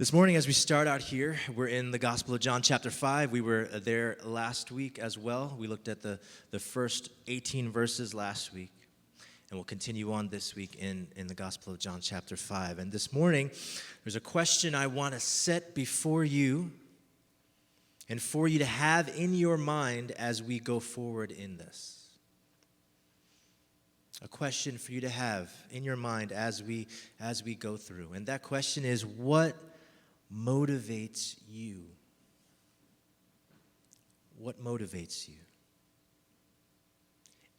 This morning, as we start out here, we're in the Gospel of John chapter 5. We were there last week as well. We looked at the first 18 verses last week, and we'll continue on this week in the Gospel of John chapter 5. And this morning, there's a question I want to set before you and for you to have in your mind as we go forward in this. A question for you to have in your mind as we go through. And that question is, what motivates you? What motivates you?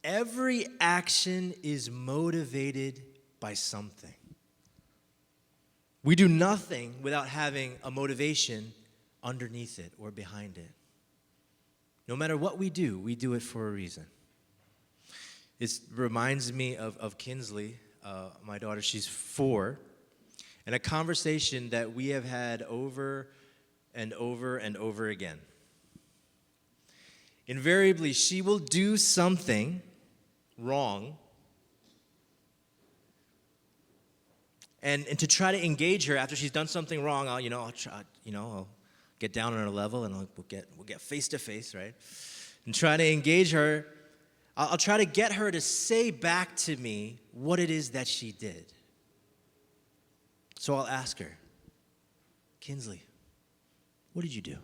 Every action is motivated by something. We do nothing without having a motivation underneath it or behind it. No matter what we do it for a reason. It reminds me of Kinsley, my daughter. She's 4. And a conversation that we have had over and over and over again. Invariably, she will do something wrong, and to try to engage her after she's done something wrong, I'll get down on her level, and we'll get face to face, right? And try to engage her. I'll try to get her to say back to me what it is that she did. So I'll ask her, Kinsley, what did you do?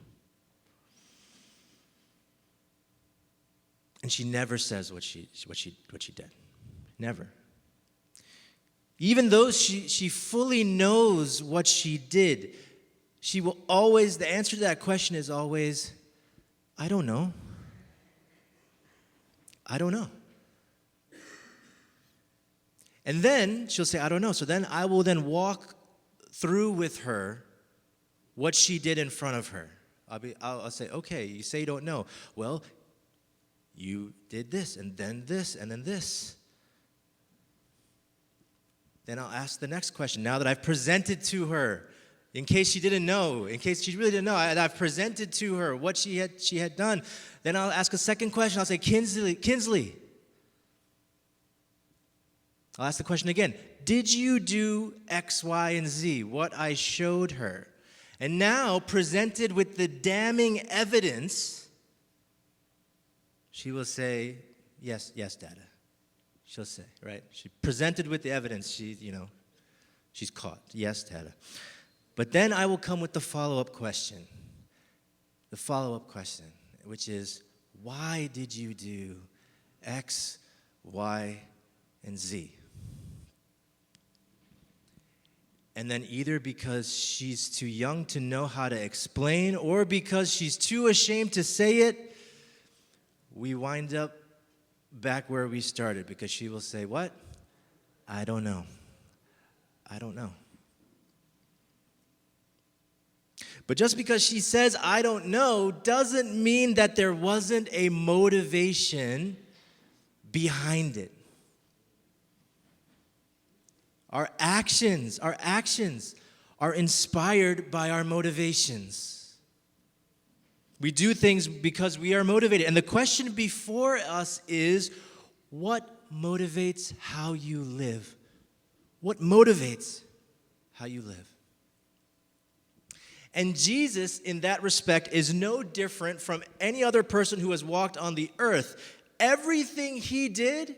And she never says what she did. Never. Even though she fully knows what she did, she will always, the answer to that question is always, I don't know. I don't know. And then she'll say, I don't know. So then I will then walk through with her what she did in front of her. I'll say, okay, you say you don't know. Well, you did this, and then this, and then this. Then I'll ask the next question. Now that I've presented to her, in case she didn't know, in case she really didn't know, I've presented to her what she had done. Then I'll ask a second question. I'll say, Kinsley. I'll ask the question again. Did you do X, Y, and Z, what I showed her? And now, presented with the damning evidence, she will say, yes, Dada. She'll say, right? She presented with the evidence. She's caught. Yes, Dada. But then I will come with the follow-up question. The follow-up question, which is, why did you do X, Y, and Z? And then either because she's too young to know how to explain or because she's too ashamed to say it, we wind up back where we started because she will say, what? I don't know. I don't know. But just because she says, I don't know, doesn't mean that there wasn't a motivation behind it. Our actions are inspired by our motivations. We do things because we are motivated. And the question before us is, what motivates how you live? What motivates how you live? And Jesus, in that respect, is no different from any other person who has walked on the earth. Everything he did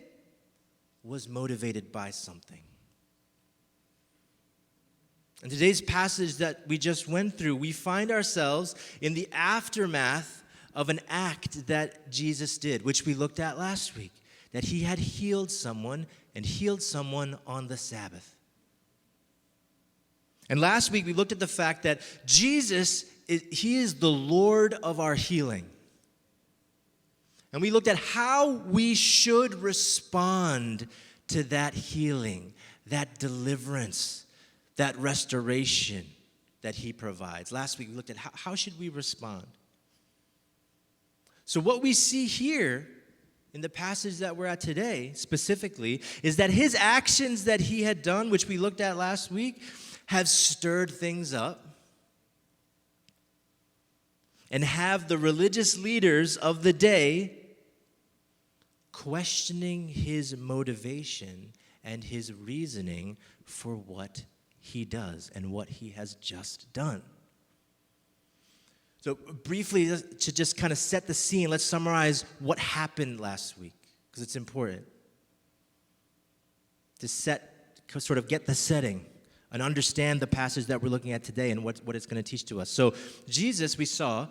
was motivated by something. In today's passage that we just went through, we find ourselves in the aftermath of an act that Jesus did, which we looked at last week, that he had healed someone and healed someone on the Sabbath. And last week we looked at the fact that Jesus, he is the Lord of our healing. And we looked at how we should respond to that healing, that deliverance, that restoration that he provides. Last week we looked at how should we respond. So what we see here in the passage that we're at today specifically is that his actions that he had done, which we looked at last week, have stirred things up and have the religious leaders of the day questioning his motivation and his reasoning for what he does and what he has just done. So briefly, to just kind of set the scene, let's summarize what happened last week, because it's important to sort of get the setting and understand the passage that we're looking at today and what it's going to teach to us. So Jesus, we saw,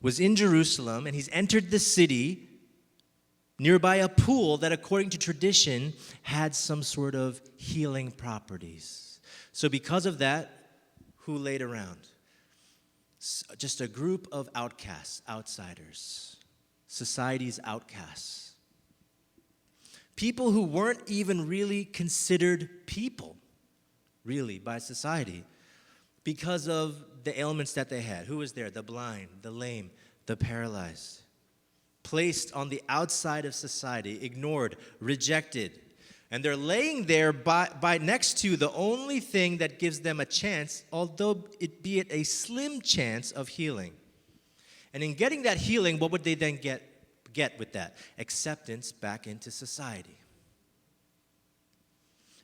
was in Jerusalem, and he's entered the city nearby a pool that, according to tradition, had some sort of healing properties. So because of that, who laid around? Just a group of outcasts, outsiders, society's outcasts. People who weren't even really considered people, really, by society, because of the ailments that they had. Who was there? The blind, the lame, the paralyzed. Placed on the outside of society, ignored, rejected. And they're laying there by next to the only thing that gives them a chance, although it be it a slim chance, of healing. And in getting that healing, what would they then get with that? Acceptance back into society.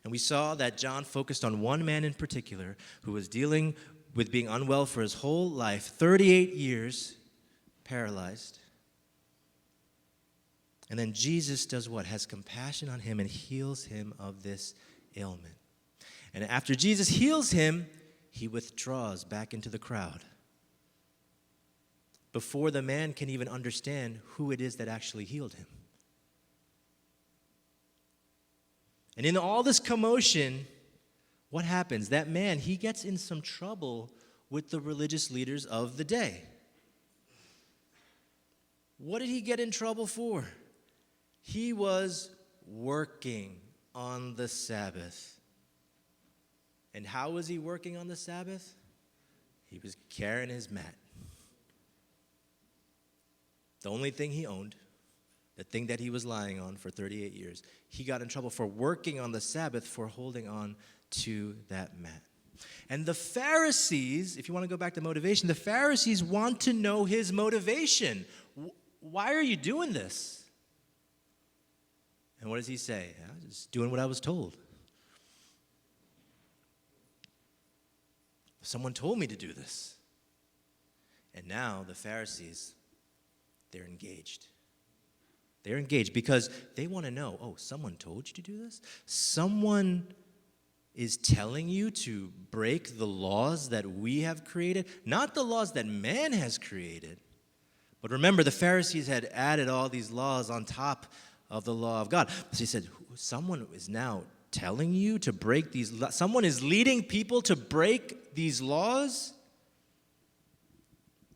And we saw that John focused on one man in particular who was dealing with being unwell for his whole life, 38 years, paralyzed. And then Jesus does what? Has compassion on him and heals him of this ailment. And after Jesus heals him, he withdraws back into the crowd before the man can even understand who it is that actually healed him. And in all this commotion, what happens? That man, he gets in some trouble with the religious leaders of the day. What did he get in trouble for? He was working on the Sabbath. And how was he working on the Sabbath? He was carrying his mat. The only thing he owned, the thing that he was lying on for 38 years, he got in trouble for working on the Sabbath, for holding on to that mat. And the Pharisees, if you want to go back to motivation, the Pharisees want to know his motivation. Why are you doing this? And what does he say? I'm just doing what I was told. Someone told me to do this. And now the Pharisees, they're engaged. They're engaged because they want to know, oh, someone told you to do this? Someone is telling you to break the laws that we have created, not the laws that man has created. But remember, the Pharisees had added all these laws on top of the law of God. So he said, someone is now telling you to break these laws. Someone is leading people to break these laws.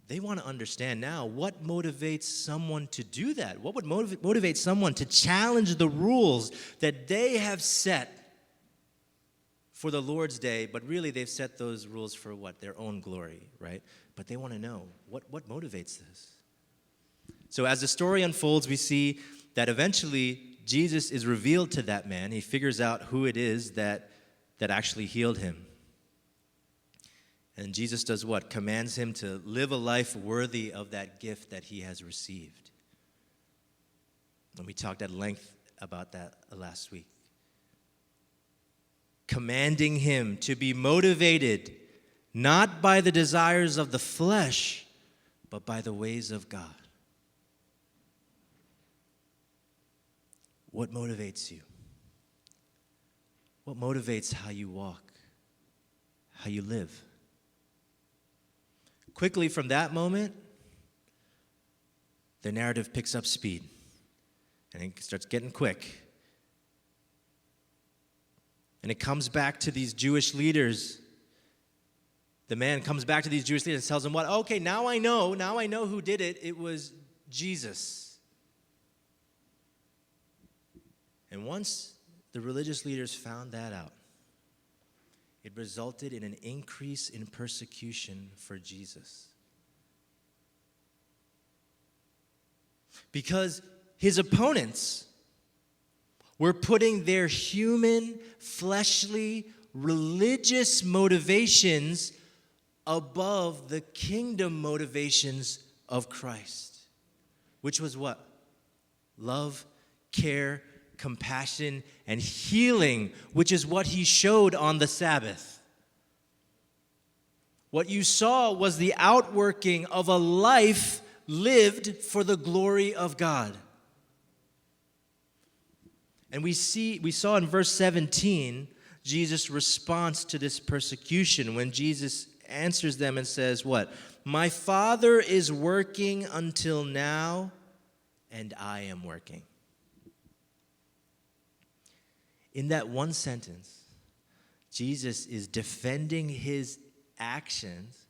They want to understand now what motivates someone to do that. What would motivate someone to challenge the rules that they have set for the Lord's day, but really they've set those rules for what? Their own glory, right? But they want to know what motivates this. So as the story unfolds, we see that eventually Jesus is revealed to that man. He figures out who it is that actually healed him. And Jesus does what? Commands him to live a life worthy of that gift that he has received. And we talked at length about that last week. Commanding him to be motivated not by the desires of the flesh, but by the ways of God. What motivates you? What motivates how you walk, how you live? Quickly from that moment, the narrative picks up speed and it starts getting quick. And it comes back to these Jewish leaders. The man comes back to these Jewish leaders and tells them what? Okay, now I know who did it. It was Jesus. And once the religious leaders found that out, it resulted in an increase in persecution for Jesus. Because his opponents were putting their human, fleshly, religious motivations above the kingdom motivations of Christ, which was what? Love, care, compassion, and healing, which is what he showed on the Sabbath. What you saw was the outworking of a life lived for the glory of God. And we saw in verse 17 Jesus' response to this persecution when Jesus answers them and says, what? My Father is working until now, and I am working. In that one sentence, Jesus is defending his actions,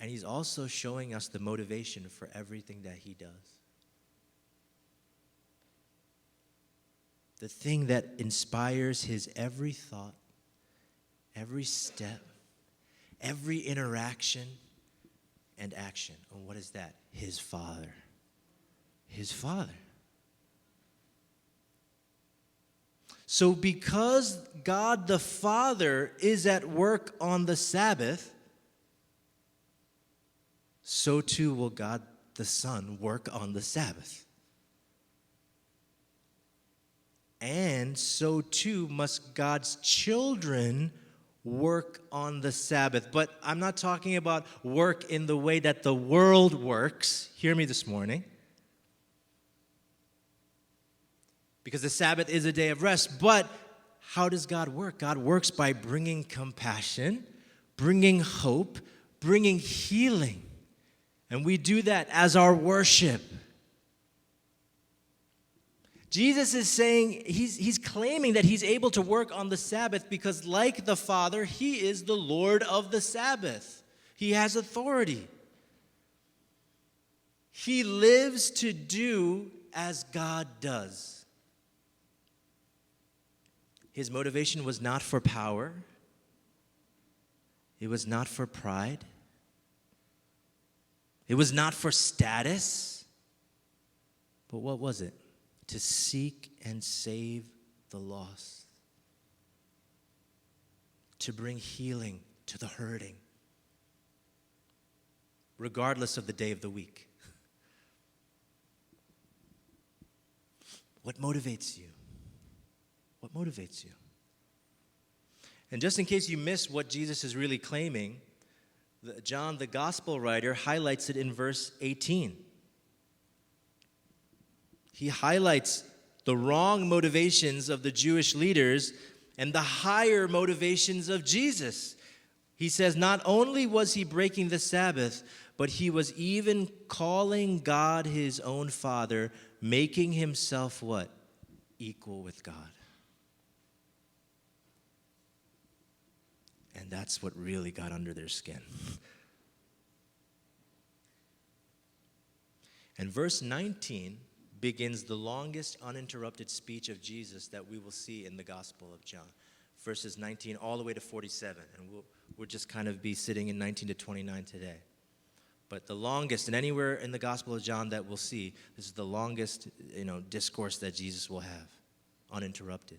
and he's also showing us the motivation for everything that he does. The thing that inspires his every thought, every step, every interaction and action. And what is that? His Father. His Father. So because God the Father is at work on the Sabbath, so too will God the Son work on the Sabbath. And so too must God's children work on the Sabbath. But I'm not talking about work in the way that the world works. Hear me this morning. Because the Sabbath is a day of rest. But how does God work? God works by bringing compassion, bringing hope, bringing healing. And we do that as our worship. Jesus is saying, he's claiming that he's able to work on the Sabbath because like the Father, he is the Lord of the Sabbath. He has authority. He lives to do as God does. His motivation was not for power. It was not for pride. It was not for status. But what was it? To seek and save the lost. To bring healing to the hurting. Regardless of the day of the week. What motivates you? What motivates you? And just in case you miss what Jesus is really claiming, John, the gospel writer, highlights it in verse 18. He highlights the wrong motivations of the Jewish leaders and the higher motivations of Jesus. He says not only was he breaking the Sabbath, but he was even calling God his own Father, making himself what? Equal with God. And that's what really got under their skin. And verse 19 begins the longest uninterrupted speech of Jesus that we will see in the Gospel of John. Verses 19 all the way to 47. And we'll just kind of be sitting in 19 to 29 today. But the longest, and anywhere in the Gospel of John that we'll see, this is the longest, discourse that Jesus will have, uninterrupted.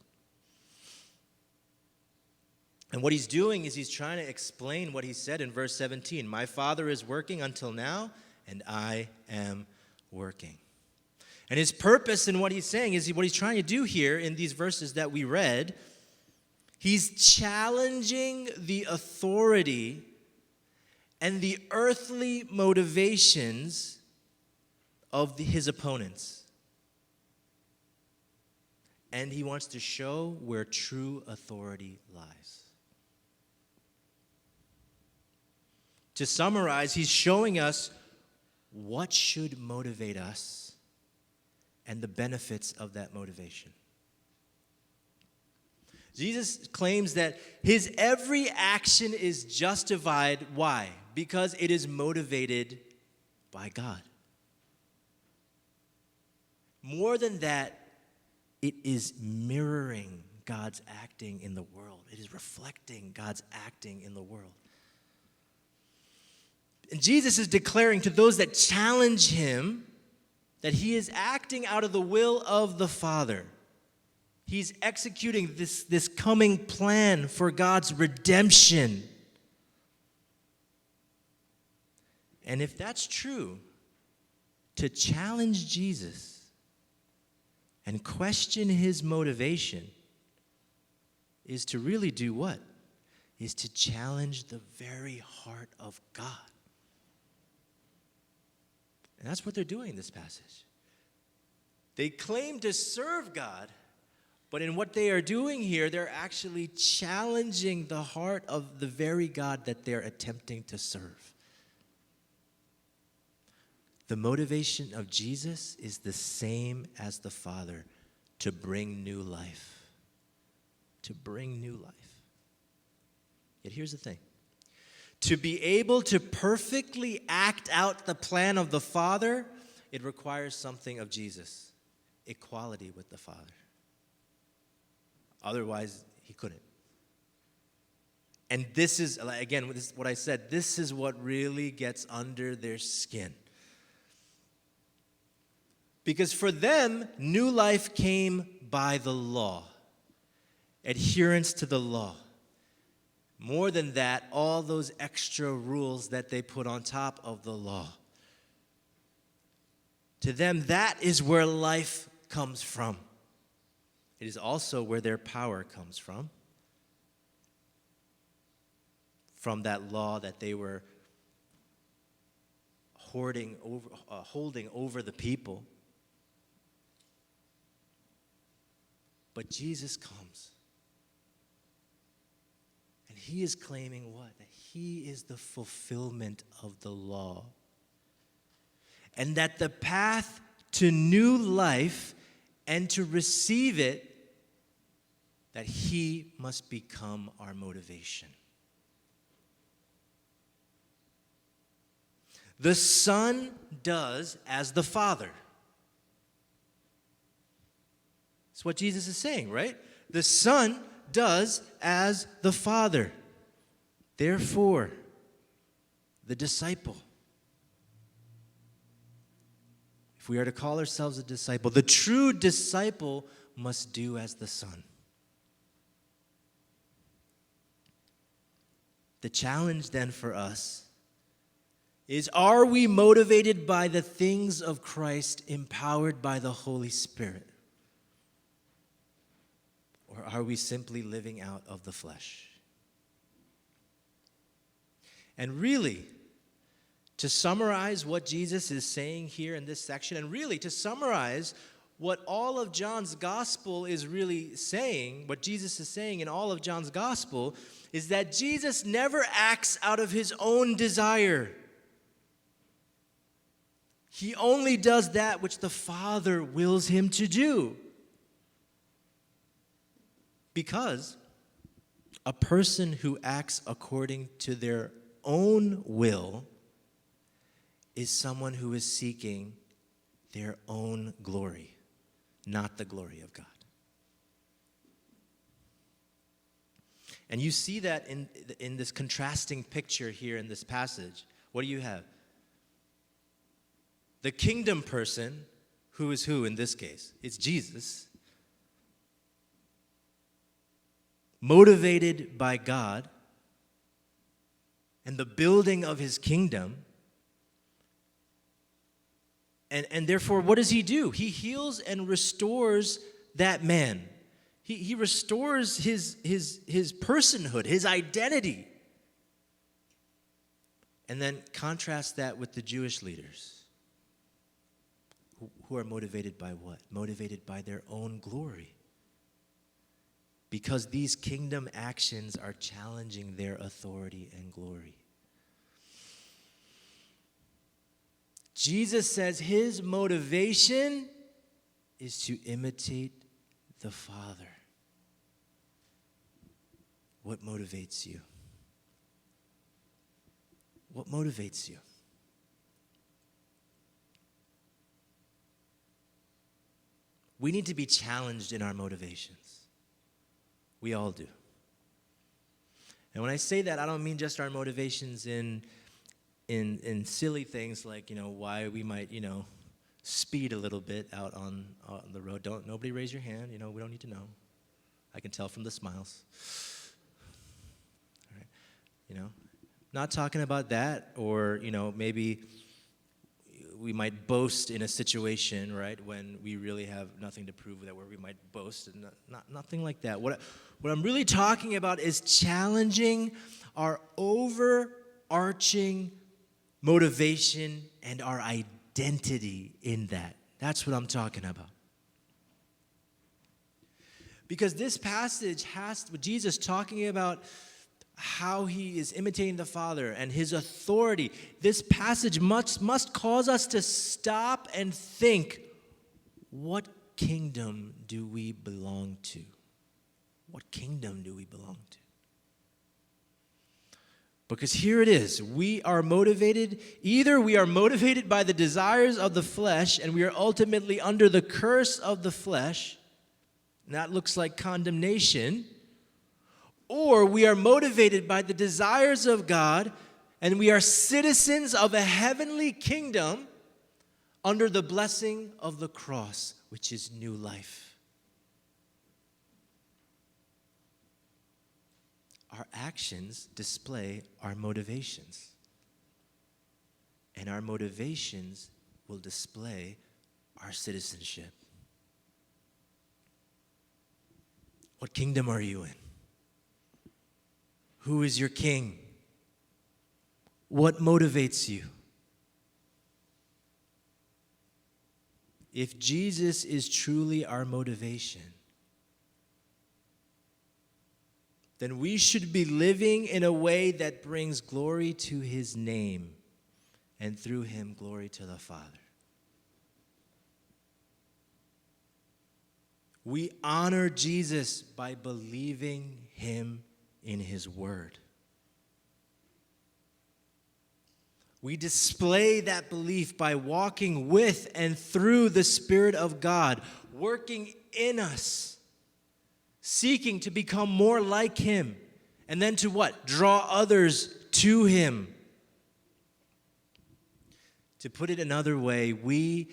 And what he's doing is he's trying to explain what he said in verse 17. My Father is working until now, and I am working. And his purpose in what he's saying is what he's trying to do here in these verses that we read. He's challenging the authority and the earthly motivations of his opponents. And he wants to show where true authority lies. To summarize, he's showing us what should motivate us and the benefits of that motivation. Jesus claims that his every action is justified. Why? Because it is motivated by God. More than that, it is mirroring God's acting in the world. It is reflecting God's acting in the world. And Jesus is declaring to those that challenge him that he is acting out of the will of the Father. He's executing this coming plan for God's redemption. And if that's true, to challenge Jesus and question his motivation is to really do what? is to challenge the very heart of God. And that's what they're doing in this passage. They claim to serve God, but in what they are doing here, they're actually challenging the heart of the very God that they're attempting to serve. The motivation of Jesus is the same as the Father, to bring new life. To bring new life. Yet here's the thing. To be able to perfectly act out the plan of the Father, it requires something of Jesus. Equality with the Father. Otherwise, he couldn't. And this is, again, what I said, this is what really gets under their skin. Because for them, new life came by the law. Adherence to the law. More than that, all those extra rules that they put on top of the law. To them, that is where life comes from. It is also where their power comes from. From that law that they were holding over the people. But Jesus comes. And he is claiming what? That he is the fulfillment of the law. And that the path to new life and to receive it, that he must become our motivation. The Son does as the Father. That's what Jesus is saying, right? The Son does as the Father. Therefore, the disciple. If we are to call ourselves a disciple, the true disciple must do as the Son. The challenge then for us is, are we motivated by the things of Christ, empowered by the Holy Spirit? Or are we simply living out of the flesh? And really, to summarize what Jesus is saying here in this section, and really to summarize what all of John's gospel is really saying, what Jesus is saying in all of John's gospel, is that Jesus never acts out of his own desire. He only does that which the Father wills him to do. Because a person who acts according to their own will is someone who is seeking their own glory, not the glory of God. And you see that in this contrasting picture here in this passage. What do you have? The kingdom person, who is who in this case? It's Jesus. Motivated by God and the building of his kingdom. And therefore, what does he do? He heals and restores that man. He restores his personhood, his identity. And then contrast that with the Jewish leaders who are motivated by what? Motivated by their own glory. Because these kingdom actions are challenging their authority and glory. Jesus says his motivation is to imitate the Father. What motivates you? What motivates you? We need to be challenged in our motivations. We all do. And when I say that, I don't mean just our motivations in silly things like, why we might, speed a little bit out on the road. Nobody raise your hand. We don't need to know. I can tell from the smiles. All right. Not talking about that, or, maybe we might boast in a situation, right, when we really have nothing to prove that where we might boast, and nothing like that. What I'm really talking about is challenging our overarching motivation and our identity in that. That's what I'm talking about. Because this passage has Jesus talking about how he is imitating the Father and his authority. This passage must cause us to stop and think, what kingdom do we belong to? What kingdom do we belong to? Because here it is. We are motivated. Either we are motivated by the desires of the flesh and we are ultimately under the curse of the flesh, and that looks like condemnation, or we are motivated by the desires of God and we are citizens of a heavenly kingdom under the blessing of the cross, which is new life. Our actions display our motivations, and our motivations will display our citizenship. What kingdom are you in? Who is your king? What motivates you? If Jesus is truly our motivation, then we should be living in a way that brings glory to his name, and through him, glory to the Father. We honor Jesus by believing him in his word. We display that belief by walking with and through the Spirit of God, working in us, seeking to become more like him, and then to what? Draw others to him. To put it another way, we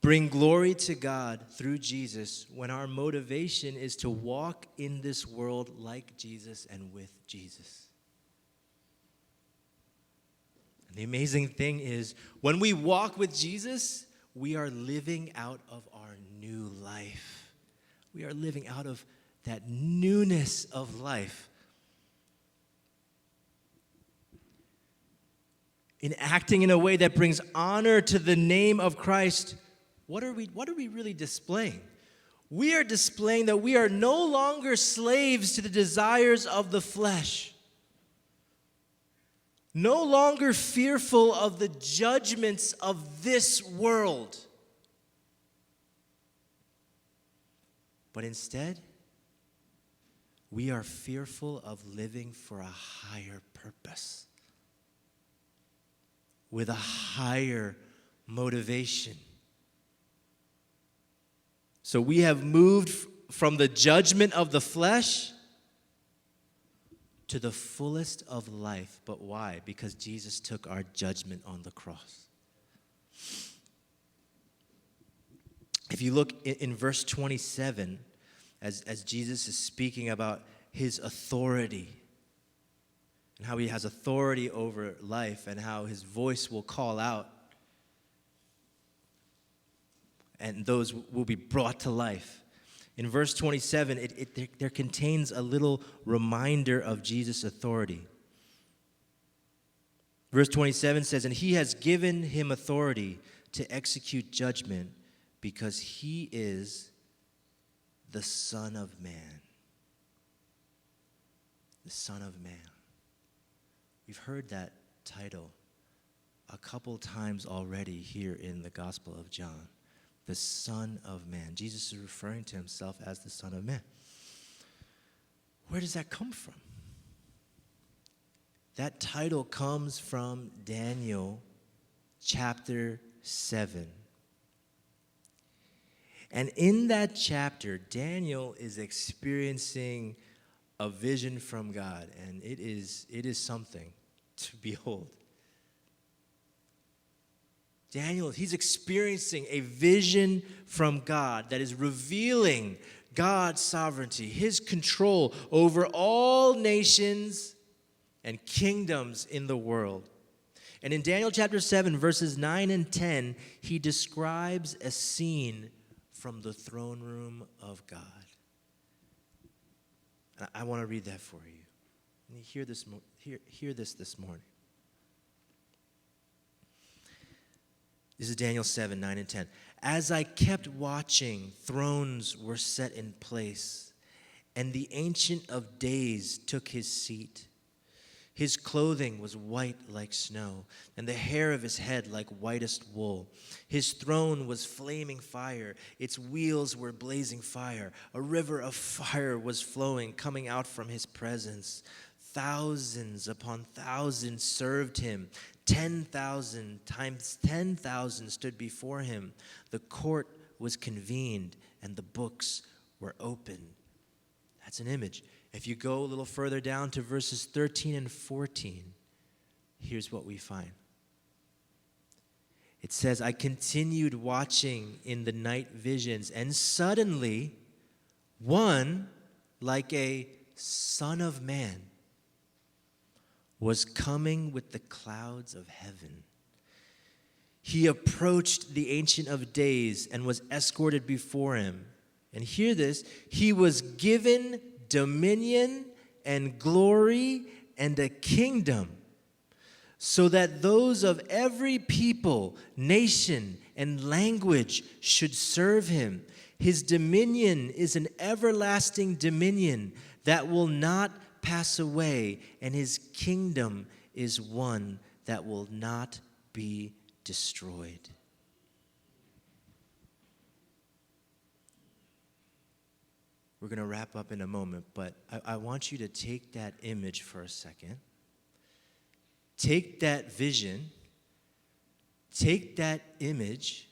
bring glory to God through Jesus when our motivation is to walk in this world like Jesus and with Jesus. And the amazing thing is, when we walk with Jesus, we are living out of our new life. We are living out of that newness of life. In acting in a way that brings honor to the name of Christ, what are we really displaying? We are displaying that we are no longer slaves to the desires of the flesh. No longer fearful of the judgments of this world. But instead, we are fearful of living for a higher purpose, with a higher motivation. So we have moved from the judgment of the flesh to the fullest of life. But why? Because Jesus took our judgment on the cross. If you look in verse 27, as Jesus is speaking about his authority and how he has authority over life and how his voice will call out and those will be brought to life. In verse 27, there contains a little reminder of Jesus' authority. Verse 27 says, "And he has given him authority to execute judgment because he is the Son of Man." The Son of Man. We've heard that title a couple times already here in the Gospel of John. The Son of Man. Jesus is referring to himself as the Son of Man. Where does that come from? That title comes from Daniel chapter 7. And in that chapter, Daniel is experiencing a vision from God, and it is something to behold. Daniel, he's experiencing a vision from God that is revealing God's sovereignty, his control over all nations and kingdoms in the world. And in Daniel chapter 7, verses 9 and 10, he describes a scene from the throne room of God. And I want to read that for you. And you hear this morning. This is Daniel 7, 9 and 10. As I kept watching, thrones were set in place, and the Ancient of Days took his seat. His clothing was white like snow, and the hair of his head like whitest wool. His throne was flaming fire. Its wheels were blazing fire. A river of fire was flowing, coming out from his presence. Thousands upon thousands served him. 10,000 times 10,000 stood before him. The court was convened, and the books were opened. That's an image. If you go a little further down to verses 13 and 14, here's what we find. It says, I continued watching in the night visions, and suddenly one, like a son of man, was coming with the clouds of heaven. He approached the Ancient of Days and was escorted before him. And hear this, he was given dominion and glory and a kingdom, so that those of every people, nation, and language should serve him. His dominion is an everlasting dominion that will not pass away, and his kingdom is one that will not be destroyed. We're going to wrap up in a moment, but I want you to take that image for a second. Take that vision, take that image,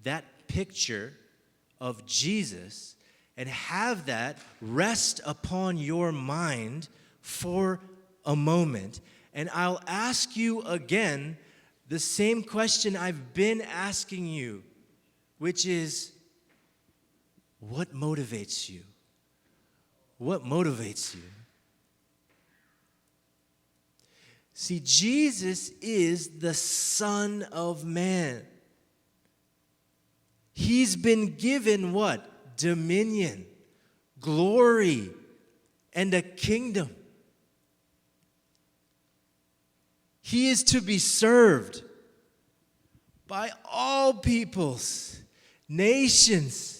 that picture of Jesus, and have that rest upon your mind for a moment. And I'll ask you again the same question I've been asking you, which is, what motivates you? What motivates you? See, Jesus is the Son of Man. He's been given what? Dominion, glory, and a kingdom. He is to be served by all peoples, nations,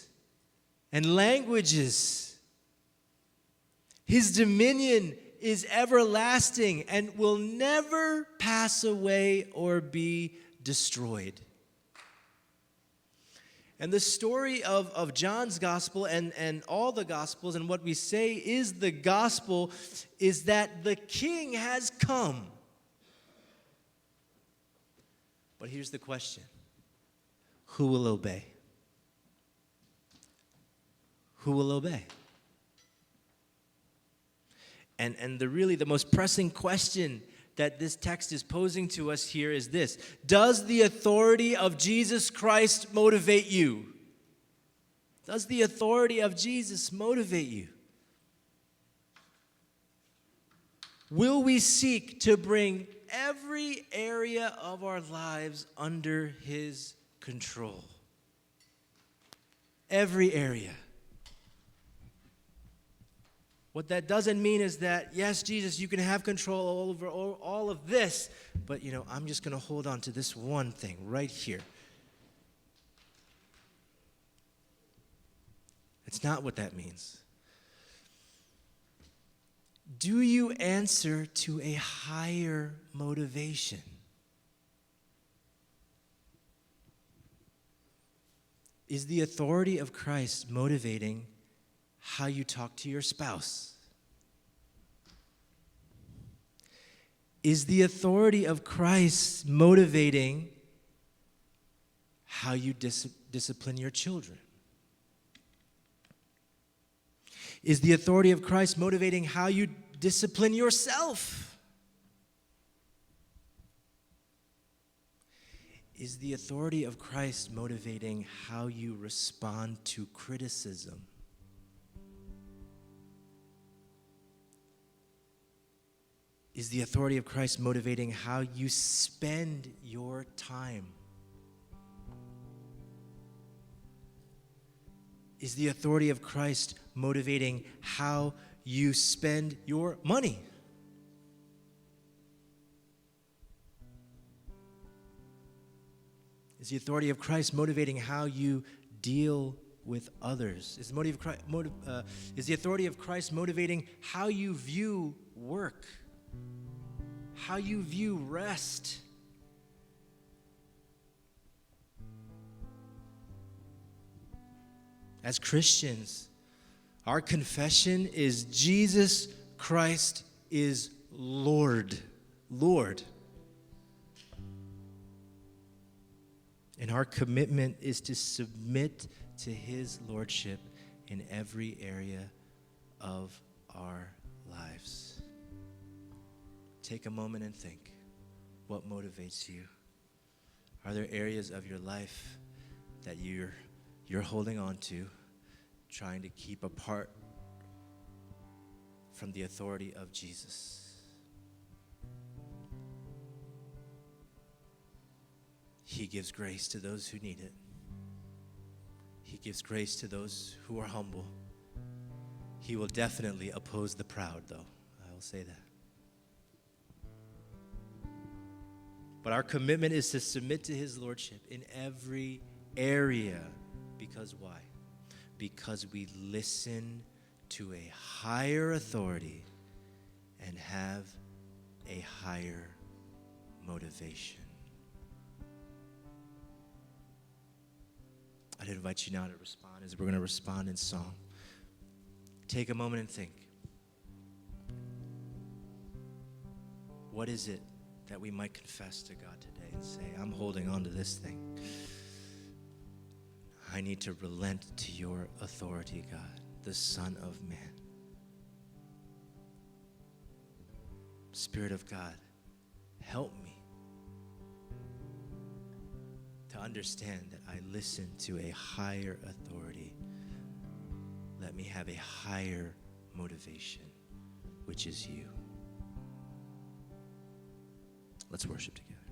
and languages. His dominion is everlasting and will never pass away or be destroyed. And the story of John's gospel and all the gospels, and what we say is the gospel, is that the king has come. But here's the question: who will obey? Who will obey? And the most pressing question that this text is posing to us here is this: does the authority of Jesus Christ motivate you? Does the authority of Jesus motivate you? Will we seek to bring every area of our lives under his control? Every area. What that doesn't mean is that, yes, Jesus, you can have control over all of this, but, I'm just going to hold on to this one thing right here. It's not what that means. Do you answer to a higher motivation? Is the authority of Christ motivating how you talk to your spouse? Is the authority of Christ motivating how you discipline your children? Is the authority of Christ motivating how you discipline yourself? Is the authority of Christ motivating how you respond to criticism? Is the authority of Christ motivating how you spend your time? Is the authority of Christ motivating how you spend your money? Is the authority of Christ motivating how you deal with others? Is the authority of Christ motivating how you view work? How you view rest? As Christians, our confession is Jesus Christ is Lord. Lord. And our commitment is to submit to his lordship in every area of our lives. Take a moment and think, what motivates you? Are there areas of your life that you're holding on to, trying to keep apart from the authority of Jesus? He gives grace to those who need it. He gives grace to those who are humble. He will definitely oppose the proud, though. I will say that. But our commitment is to submit to his lordship in every area. Because why? Because we listen to a higher authority and have a higher motivation. I'd invite you now to respond as we're going to respond in song. Take a moment and think. What is it that we might confess to God today and say, I'm holding on to this thing. I need to relent to your authority, God, the Son of Man. Spirit of God, help me to understand that I listen to a higher authority. Let me have a higher motivation, which is you. Let's worship together.